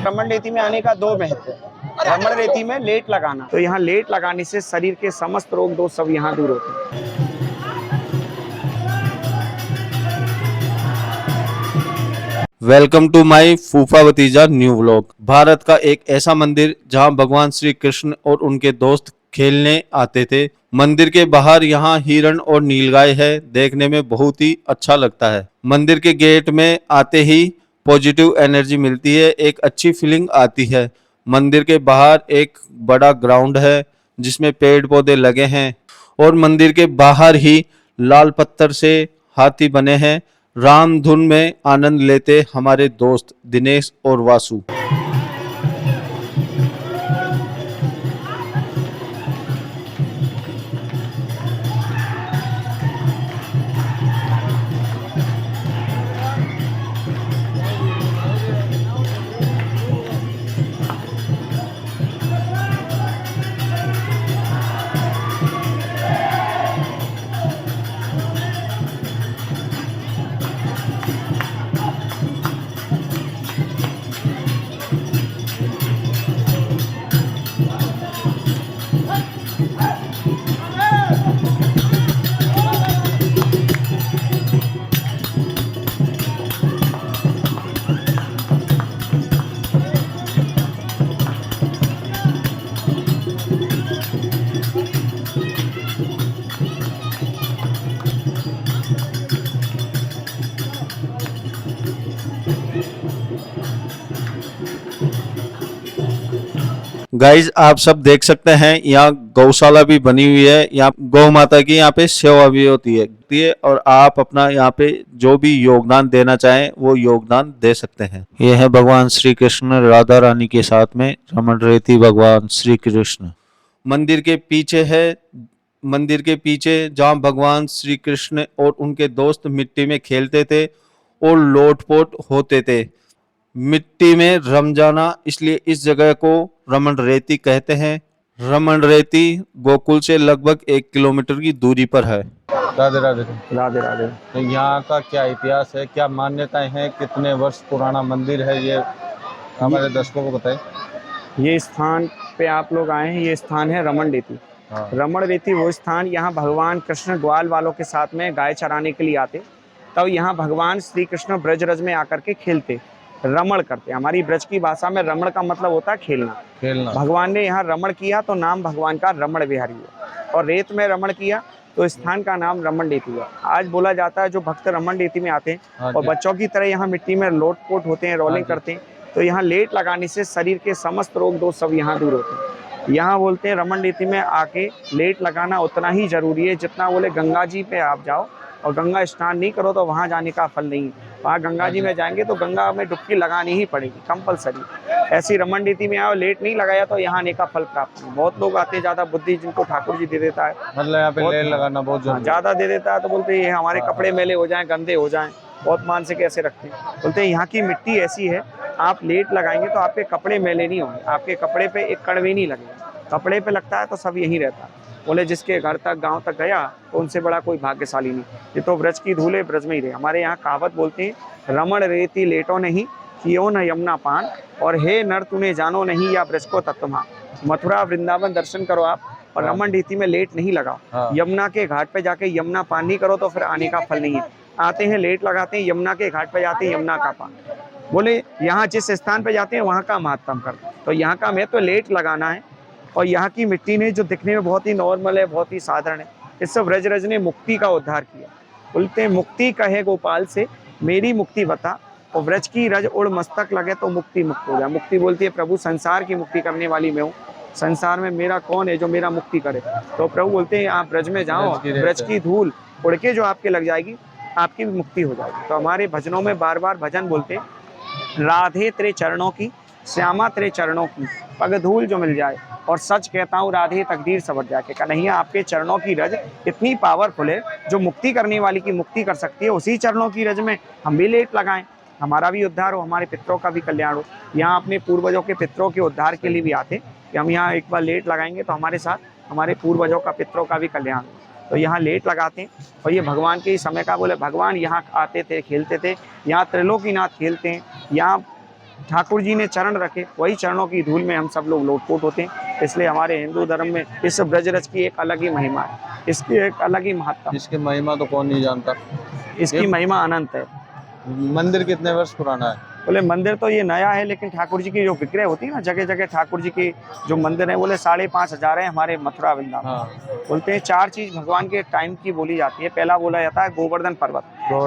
रमण रेती में आने का दो महत्व है। रमण रेती में लेट लगाना, तो यहाँ लेट लगाने से शरीर के समस्त रोग दोष सब यहाँ दूर होते हैं। वेलकम टू माय फूफा भतीजा न्यू व्लॉग। भारत का एक ऐसा मंदिर जहां भगवान श्री कृष्ण और उनके दोस्त खेलने आते थे। मंदिर के बाहर यहां हिरण और नीलगाय है, देखने में बहुत ही अच्छा लगता है। मंदिर के गेट में आते ही पॉजिटिव एनर्जी मिलती है, एक अच्छी फीलिंग आती है। मंदिर के बाहर एक बड़ा ग्राउंड है जिसमें पेड़ पौधे लगे हैं और मंदिर के बाहर ही लाल पत्थर से हाथी बने हैं। राम धुन में आनंद लेते हमारे दोस्त दिनेश और वासु। गाइज आप सब देख सकते हैं यहाँ गौशाला भी बनी हुई है। यहाँ गौ माता की यहाँ पे सेवा भी होती है और आप अपना यहाँ पे जो भी योगदान देना चाहें वो योगदान दे सकते हैं। ये है भगवान श्री कृष्ण राधा रानी के साथ में रमण रेती भगवान श्री कृष्ण। मंदिर के पीछे है, मंदिर के पीछे जहाँ भगवान श्री कृष्ण और उनके दोस्त मिट्टी में खेलते थे और लोटपोट होते थे, मिट्टी में रम जाना, इसलिए इस जगह को रमण रेती कहते हैं। रमण रेती गोकुल से लगभग 1 किलोमीटर की दूरी पर है। राधे राधे। राधे राधे। तो यहाँ का क्या इतिहास है, क्या मान्यताएं हैं, कितने वर्ष पुराना मंदिर है, ये हमारे दर्शकों को बताएं। ये स्थान पे आप लोग आए हैं, ये स्थान है रमण रेती। हाँ। रमण रेती वो स्थान, यहाँ भगवान कृष्ण ग्वाल वालों के साथ में गाय चराने के लिए आते, तब यहाँ भगवान श्री कृष्ण ब्रजरज में आकर के खेलते, रमण करते। हमारी ब्रज की भाषा में रमण का मतलब होता है खेलना। भगवान ने यहाँ रमण किया तो नाम भगवान का रमण विहारी हुआ, और रेत में रमण किया तो स्थान का नाम रमण रेती हुआ। आज बोला जाता है जो भक्त रमण रेती में आते हैं और बच्चों की तरह यहाँ मिट्टी में लोटपोट होते हैं, रोलिंग करते हैं, तो यहाँ लेट लगाने से शरीर के समस्त रोग दोष सब यहाँ दूर होते हैं। यहाँ बोलते हैं रमण रेती में आके लेट लगाना उतना ही जरूरी है जितना बोले गंगा जी पे आप जाओ और गंगा स्नान नहीं करो तो वहाँ जाने का फल नहीं है। वहाँ गंगा जी में जाएंगे तो गंगा में डुबकी लगानी ही पड़ेगी कंपलसरी। ऐसी रमण रेती में आओ, लेट नहीं लगाया तो यहाँ आने का फल प्राप्त नहीं। बहुत लोग आते हैं, ज्यादा बुद्धि जिनको ठाकुर जी दे देता है, मतलब यहाँ पे लेट लगाना बहुत ज्यादा दे देता है, तो बोलते हैं हमारे कपड़े मैले हो जाएं, गंदे हो जाएं, बहुत मानसिक ऐसे रखते हैं। बोलते हैं यहाँ की मिट्टी ऐसी है, आप लेट लगाएंगे तो आपके कपड़े मैले नहीं होंगे, आपके कपड़े पे एक कड़वे नहीं लगेगा। कपड़े पे लगता है तो सब यहीं रहता है। बोले जिसके घर तक गांव तक गया तो उनसे बड़ा कोई भाग्यशाली नहीं। ये तो ब्रज की धूल है, ब्रज में ही रहे। हमारे यहाँ कहावत बोलते हैं, रमण रेती लेटो नहीं, कियो न यमुना पान, और हे नर तूने जानो नहीं या ब्रज को तत्वमा। मथुरा वृंदावन दर्शन करो आप और रमण रेती में लेट नहीं लगाओ। यमुना के घाट पे जाके यमुना पान नहीं करो तो फिर आने का फल नहीं है। आते हैं लेट लगाते हैं, यमुना के घाट पे जाते हैं, यमुना का पान। बोले यहाँ जिस स्थान पे जाते हैं वहाँ का महत्तम करते हैं, तो यहाँ का महत्व लेट लगाना है। और यहाँ की मिट्टी ने जो दिखने में बहुत ही नॉर्मल है, बहुत ही साधारण है, इससे ब्रजरज ने मुक्ति का उद्धार किया। बोलते हैं मुक्ति कहे गोपाल से मेरी मुक्ति बता, और ब्रज की रज उड़ मस्तक लगे तो मुक्ति मुक्त हो जाए। मुक्ति बोलती है प्रभु संसार की मुक्ति करने वाली मैं हूँ, संसार में मेरा कौन है जो मेरा मुक्ति करे। तो प्रभु बोलते हैं आप ब्रज में जाओ, ब्रज की धूल उड़ के जो आपके लग जाएगी आपकी भी मुक्ति हो जाएगी। तो हमारे भजनों में बार बार भजन बोलते हैं, राधे तेरे चरणों की, श्यामा तेरे चरणों की, पग धूल जो मिल जाए, और सच कहता हूँ राधे तकदीर सवर जाके। कन्हैया आपके चरणों की रज इतनी पावरफुल है जो मुक्ति करने वाली की मुक्ति कर सकती है। उसी चरणों की रज में हम भी लेट लगाएं, हमारा भी उद्धार हो, हमारे पितरों का भी कल्याण हो। यहाँ अपने पूर्वजों के पितरों के उद्धार के लिए भी आते कि हम यहाँ एक बार लेट लगाएंगे तो हमारे साथ हमारे पूर्वजों का पितरों का भी कल्याण हो। तो यहाँ लेट लगाते हैं और ये भगवान के ही समय का। बोले भगवान यहाँ आते थे, खेलते थे, यहाँ त्रिलोकीनाथ खेलते हैं, यहाँ ठाकुर जी ने चरण रखे, वही चरणों की धूल में हम सब लोग लोटपोट होते हैं। इसलिए हमारे हिंदू धर्म में इस ब्रजरज की एक अलग ही महिमा है, इसकी एक अलग ही महत्ता। इसकी महिमा तो कौन नहीं जानता। इसकी महिमा अनंत है। मंदिर कितने वर्ष पुराना है? बोले मंदिर तो ये नया है, लेकिन ठाकुर जी की जो विग्रह होती है ना, जगह जगह ठाकुर जी की जो मंदिर है, बोले 5,500 है हमारे मथुरा वृंदावन। हाँ। बोलते हैं 4 चीज भगवान के टाइम की बोली जाती है। पहला बोला जाता है गोवर्धन पर्वत,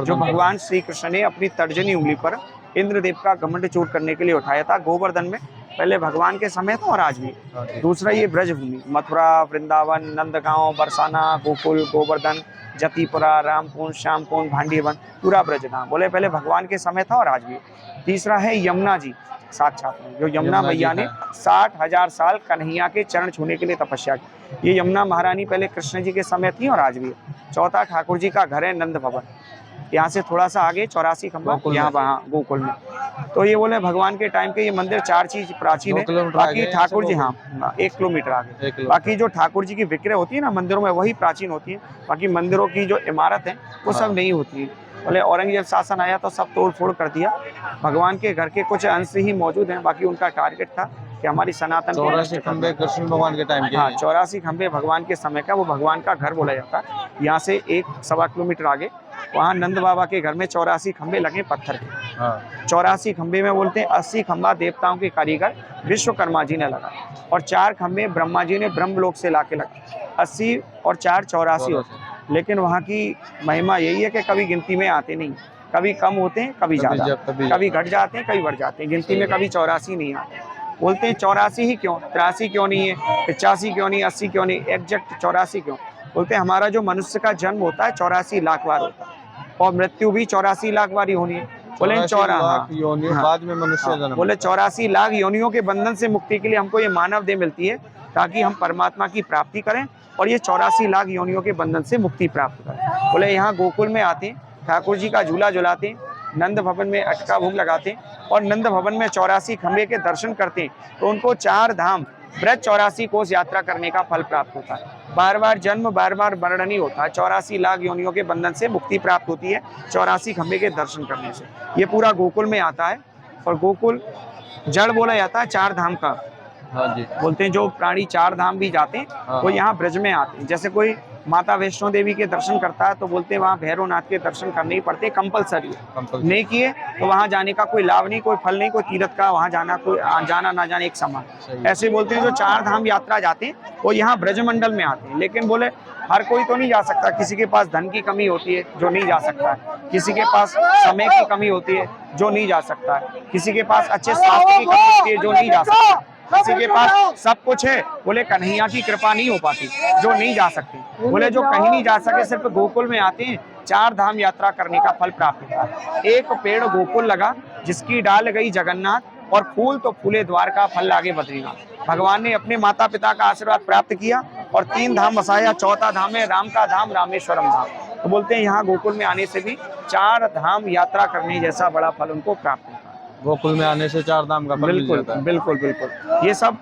जो भगवान श्री कृष्ण ने अपनी तर्जनी उंगली पर इंद्रदेव का घमंड चूर करने के लिए उठाया था। गोवर्धन में पहले भगवान के समय था और आज भी। दूसरा ये ब्रजभूमि, मथुरा, वृंदावन, नंदगांव, बरसाना, गोकुल, गोवर्धन, जतिपुरा, रामकुंड, श्यामकुंड, भांडीवन, पूरा ब्रजधाम। बोले पहले भगवान के समय था और आज भी। तीसरा है यमुना जी साक्षात में, जो यमुना मैया ने 60,000 साल कन्हैया के चरण छूने के लिए तपस्या की। ये यमुना महारानी पहले कृष्ण जी के समय थी और आज भी है। चौथा ठाकुर जी का घर है नंद भवन, यहाँ से थोड़ा सा आगे 84 खंबा, यहाँ वहाँ गोकुल में। तो ये बोले भगवान के टाइम के ये मंदिर 4 चीज प्राचीन है। बाकी ठाकुर जी, हाँ 1 किलोमीटर आगे। बाकी जो ठाकुर जी की विग्रह होती है ना मंदिरों में, वही प्राचीन होती है। बाकी मंदिरों की जो इमारत है वो सब नहीं होती है। बोले औरंगजेब शासन आया तो सब तोड़ फोड़ कर दिया। भगवान के घर के कुछ अंश ही मौजूद हैं, बाकी उनका टारगेट था कि हमारी सनातन 84 खंबे कृष्ण भगवान के टाइम के। हाँ 84 खंबे भगवान के समय का, वो भगवान का घर बोला जाता है। यहाँ से 1-1.25 किलोमीटर आगे वहाँ नंद बाबा के घर में 84 खंबे लगे पत्थर के। हाँ। 84 खंबे में बोलते हैं 80 खंबा देवताओं के कारीगर विश्वकर्मा जी ने लगा, और 4 खंबे ब्रह्मा जी ने ब्रह्मलोक से लाके लगा। 80 और 4 84 होते हैं। लेकिन वहाँ की महिमा यही है कि कभी गिनती में आते नहीं, कभी कम होते हैं, कभी ज्यादा, कभी घट जाते हैं, कभी बढ़ जाते हैं। गिनती में कभी 84 नहीं आते। बोलते हैं 84 ही क्यों, 83 क्यों नहीं है, 85 क्यों नहीं, 80 क्यों नहीं, एग्जैक्ट 84 क्यों? बोलते हैं हमारा जो मनुष्य का जन्म होता है 84 लाख बार होता है, और मृत्यु भी 84 लाख बार ही होनी है। बोले 84 लाख योनियों बाद में मनुष्य जन्म। बोले 84 लाख योनियों के बंधन से मुक्ति के लिए हमको ये मानव देह मिलती है, ताकि हम परमात्मा की प्राप्ति करें और ये 84 लाख योनियों के बंधन से मुक्ति प्राप्त करें। बोले यहाँ गोकुल में आते हैं, ठाकुर जी का झूला झुलाते हैं, नंद भवन में अटका भोग लगाते हैं, और नंद भवन में 84 खंबे के दर्शन करते हैं, तो उनको 4 धाम ब्रज 84 कोस यात्रा करने का फल प्राप्त होता है। बार बार जन्म, बार बार मरण नहीं होता है। 84 लाख योनियों के बंधन से मुक्ति प्राप्त होती है 84 खंबे के दर्शन करने से। ये पूरा गोकुल में आता है, और गोकुल जड़ बोला जाता है 4 धाम का। हाँ जी। बोलते हैं जो प्राणी 4 धाम भी जाते हैं, हाँ। वो यहाँ ब्रज में आते हैं। जैसे कोई माता वैष्णो देवी के दर्शन करता है तो बोलते हैं वहाँ भैरवनाथ के दर्शन करने ही पड़ते, कंपलसरी नहीं किए तो वहाँ जाने का कोई लाभ नहीं, कोई फल नहीं, कोई तीर्थ का वहाँ जाना, कोई जाना ना जाने एक समान। ऐसे बोलते हैं जो 4 धाम यात्रा जाते हैं वो यहाँ ब्रजमंडल में आते हैं। लेकिन बोले हर कोई तो नहीं जा सकता, किसी के पास धन की कमी होती है जो नहीं जा सकता है, किसी के पास समय की कमी होती है जो नहीं जा सकता है, किसी के पास अच्छे स्वास्थ्य की कमी होती है जो नहीं जा सकता, किसी के पास सब कुछ है, बोले कन्हैया की कृपा नहीं हो पाती, जो नहीं जा सकते। बोले जो कहीं नहीं जा सके सिर्फ गोकुल में आते हैं, 4 धाम यात्रा करने का फल प्राप्त होता है। एक पेड़ गोकुल लगा जिसकी डाल गई जगन्नाथ, और फूल तो फूले द्वार का, फल लागे बद्रीनाथ। भगवान ने अपने माता पिता का आशीर्वाद प्राप्त किया और 3 धाम बसाया। 4था धाम है राम का धाम, रामेश्वरम धाम। तो बोलते हैं यहाँ गोकुल में आने से भी 4 धाम यात्रा करने जैसा बड़ा फल उनको प्राप्त होता है। गोकुल में आने से 4 धाम का फल मिल जाता है। बिल्कुल बिल्कुल, ये सब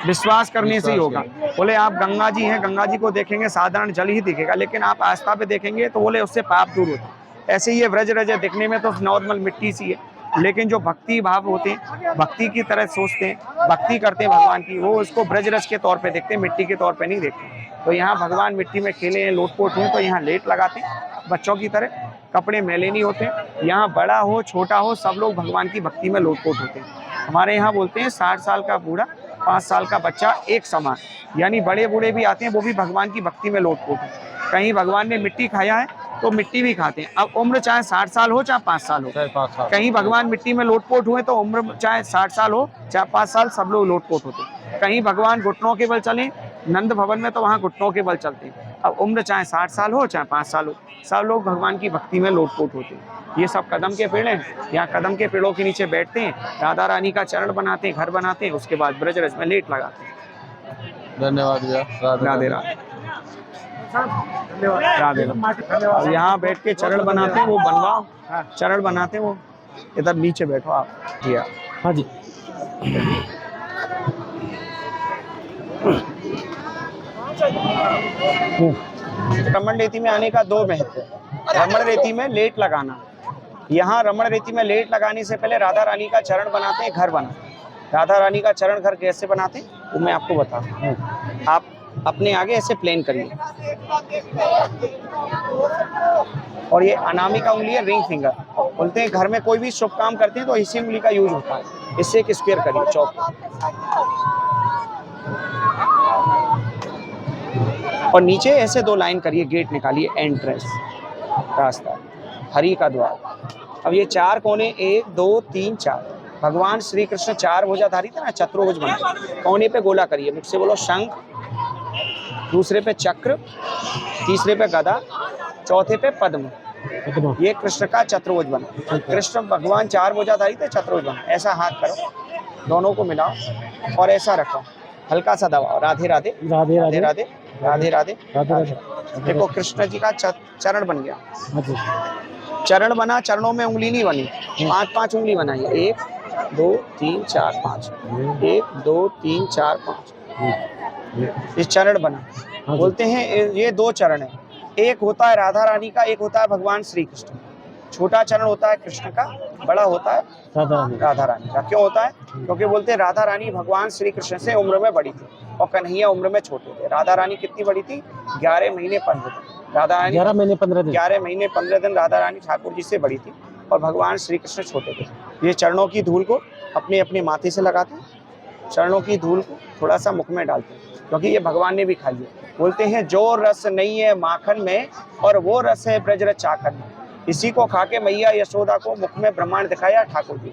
विश्वास करने से ही होगा। बोले आप गंगा जी हैं, गंगा जी को देखेंगे साधारण जल ही दिखेगा, लेकिन आप आस्था पे देखेंगे तो बोले उससे पाप दूर होते हैं। ऐसे ये व्रज रज दिखने में तो नॉर्मल मिट्टी सी है, लेकिन जो भक्ति भाव होते हैं, भक्ति की तरह सोचते हैं, भक्ति करते हैं भगवान की, वो उसको ब्रज रज के तौर पे देखते हैं, मिट्टी के तौर पे नहीं देखते। तो यहाँ भगवान मिट्टी में खेले हैं, लोटपोट हुए, तो यहाँ लेट लगाते हैं बच्चों की तरह, कपड़े मैले नहीं होते। यहाँ बड़ा हो छोटा हो सब लोग भगवान की भक्ति में लोटपोट होते हैं। हमारे यहाँ बोलते हैं 60 साल का बूढ़ा, 5 साल का बच्चा एक समान, यानी बड़े बूढ़े भी आते हैं, वो भी भगवान की भक्ति में लोटपोट है। कहीं भगवान ने मिट्टी खाया है तो मिट्टी भी खाते हैं। अब उम्र चाहे 60 साल हो चाहे 5 साल हो, कहीं भगवान मिट्टी में लोटपोट हुए तो उम्र चाहे 60 साल हो चाहे 5 साल, सब लोग लोटपोट होते हैं। कहीं भगवान घुटनों के बल चले, नंद भवन में तो वहाँ घुटनों के बल चलते हैं। अब उम्र चाहे 60 साल हो चाहे 5 साल हो, सब लोग भगवान की भक्ति में लोटपोट होते हैं। ये सब कदम के पेड़ हैं, यहाँ कदम के पेड़ों के नीचे बैठते हैं, राधा रानी का चरण बनाते हैं, घर बनाते हैं, उसके बाद ब्रज रज में लेट लगाते हैं। धन्यवाद भैया। राधे राधे राधे राधे। यहाँ बैठ के चरण बनाते हैं, वो बनवाओ, चरण बनाते हैं, वो इधर नीचे बैठो आप भैया। हाँ जी। रमण रेती में आने का 2 महत्व है। रमण रेती में लेट लगाना, यहाँ रमण रीति में लेट लगाने से पहले राधा रानी का चरण बनाते हैं, घर बनाते हैं। राधा रानी का चरण घर कैसे बनाते हैं वो मैं आपको बताता हूँ। आप अपने आगे ऐसे प्लेन करिए और ये अनामिका उंगली है, रिंग फिंगर बोलते हैं। घर में कोई भी शुभ काम करते हैं तो इसी उंगली का यूज होता है। इससे एक स्क्वायर करिए, चौक, और नीचे ऐसे 2 लाइन करिए, गेट निकालिए, एंट्रेंस, रास्ता, हरि का द्वार। अब ये 4 कोने, 1 2 3 4, भगवान श्री कृष्ण 4 भुजाधारी थे ना, चतुर्भुज बना। कोने पे गोला करिए, मुझसे बोलो शंख, दूसरे पे चक्र, तीसरे पे गदा, चौथे पे पद्म। ये कृष्ण का चतुर्भुज बना। कृष्ण भगवान 4 भुजाधारी थे, चतुर्भुज बना। ऐसा हाथ करो, दोनों को मिलाओ और ऐसा रखो, हल्का सा दबाओ। राधे राधे राधे राधे राधे राधे राधे राधे। देखो कृष्ण जी का चरण बन गया। चरण बना, चरणों में उंगली नहीं बनी, 5-5 उंगली बनाइए। 1 2 3 4 5, 1 2 3 4 5, ये चरण बना। बोलते हैं ये 2 चरण है, एक होता है राधा रानी का, एक होता है भगवान श्री कृष्ण। छोटा चरण होता है कृष्ण का, बड़ा होता है राधा रानी का। क्यों होता है? क्योंकि बोलते हैं राधा रानी भगवान श्री कृष्ण से उम्र में बड़ी थी और कन्हैया उम्र में छोटे थे। राधा रानी कितनी बड़ी थी? 11 महीने 15 दिन। राधा रानी 11 महीने 15 दिन राधा रानी ठाकुर जी से बड़ी थी और भगवान श्री कृष्ण छोटे थे। ये चरणों की धूल को अपने अपने माथे से लगाते हैं, चरणों की धूल को थोड़ा सा मुख में डालते हैं, क्योंकि ये भगवान ने भी खाई है। बोलते हैं जो रस नहीं है माखन में और वो रस है ब्रजरज चाखन में। इसी को खा के मैया यशोदा को मुख में ब्रह्मांड दिखाया ठाकुर जी,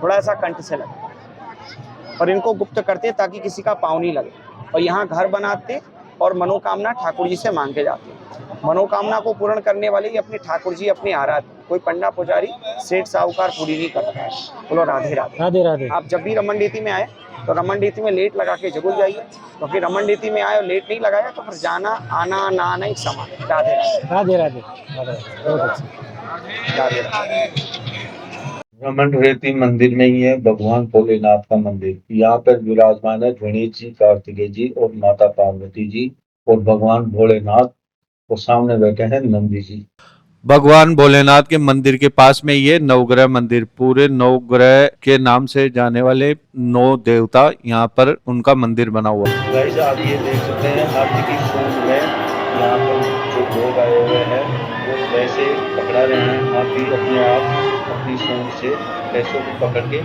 थोड़ा सा कंठ से लगे, और इनको गुप्त करते ताकि किसी का पाँव नहीं लगे। और यहाँ घर बनाते और मनोकामना ठाकुर जी से मांग के जाते हैं। मनोकामना को पूर्ण करने वाले ही अपने ठाकुर जी, अपने आराध्य। कोई पंडा पुजारी सेठ साहूकार पूरी नहीं करता है। बोलो राधे राधे राधे राधे। आप जब भी रमन रीति में आए तो रमन रीति में लेट लगा के जरूर जाइए, क्योंकि रमन रीति में आए और लेट नहीं लगाया तो फिर जाना आना ना आना एक समान। राधे राधे राधे राधे राधे। रमन रेती मंदिर में ही है भगवान भोलेनाथ का मंदिर। यहाँ पर विराजमान है गणेश जी, कार्तिकेय जी और माता पार्वती जी, और भगवान भोलेनाथ को सामने बैठे हैं नंदी जी। भगवान भोलेनाथ के मंदिर के पास में ये नवग्रह मंदिर, पूरे नवग्रह के नाम से जाने वाले 9 देवता यहाँ पर उनका मंदिर बना हुआ है। गाइस आप ये देख सकते हैं हाथी की सूंड में यहाँ पर जो लोग आए हुए हैं वो पैसे पकड़ा रहे हैं। हाथी अपने आप अपनी सूंड से पैसों को पकड़ के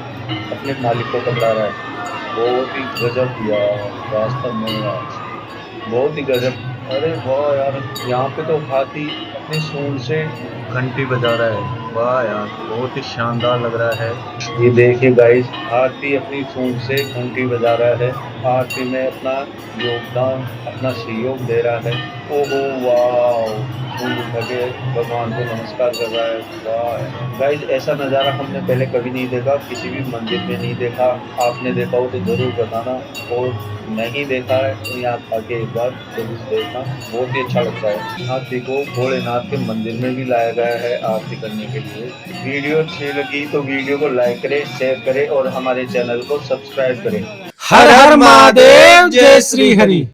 अपने मालिक को पकड़ा रहा है। बहुत ही गजब यार, वास्तव में यार बहुत ही गजब। अरे वाह यार, यहाँ पे तो हाथी अपनी सूंड से घंटी बजा रहा है। वाह यार, बहुत ही शानदार लग रहा है। ये देखिए गाइस, हाथी अपनी सूंड से घंटी बजा रहा है। आरती में अपना योगदान, अपना सहयोग दे रहा है। ओहो वाह, सूंड उठा के भगवान को नमस्कार कर रहा है। वाह गाइस, ऐसा नज़ारा हमने पहले कभी नहीं देखा, किसी भी मंदिर में नहीं देखा। आपने देखा हो तो जरूर बताना, और नहीं देखा है तो यहाँ आके एक बार जरूर देखना, बहुत ही अच्छा लगता है। हाथी को भोलेनाथ के मंदिर में भी लाया गया है आरती करने के लिए। वीडियो अच्छी लगी तो वीडियो को लाइक करें, शेयर करें और हमारे चैनल को सब्सक्राइब करें। हर हर महादेव, जय श्री हरि।